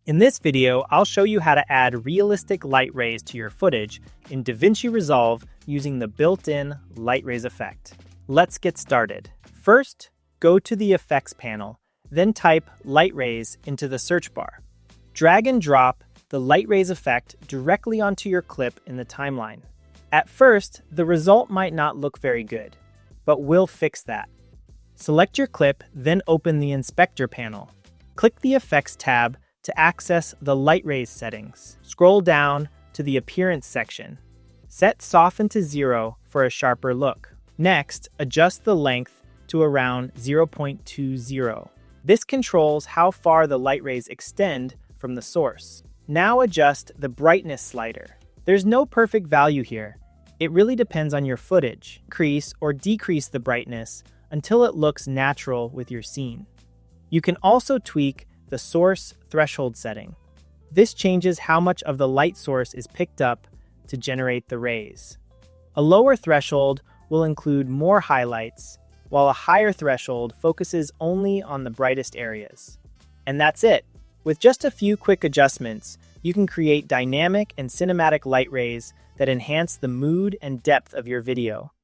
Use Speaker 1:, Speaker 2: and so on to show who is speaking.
Speaker 1: In this video, I'll show you how to add realistic light rays to your footage in DaVinci Resolve using the built-in light rays effect. Let's get started. First, go to the Effects panel, then type light rays into the search bar. Drag and drop the light rays effect directly onto your clip in the timeline. At first, the result might not look very good, but we'll fix that. Select your clip, then open the Inspector panel. Click the Effects tab to access the light rays settings. Scroll down to the Appearance section. Set Soften to 0 for a sharper look. Next, adjust the length to around 0.20. This controls how far the light rays extend from the source. Now adjust the brightness slider. There's no perfect value here. It really depends on your footage. Increase or decrease the brightness until it looks natural with your scene. You can also tweak the source threshold setting. This changes how much of the light source is picked up to generate the rays. A lower threshold will include more highlights, while a higher threshold focuses only on the brightest areas. And that's it. With just a few quick adjustments, you can create dynamic and cinematic light rays that enhance the mood and depth of your video.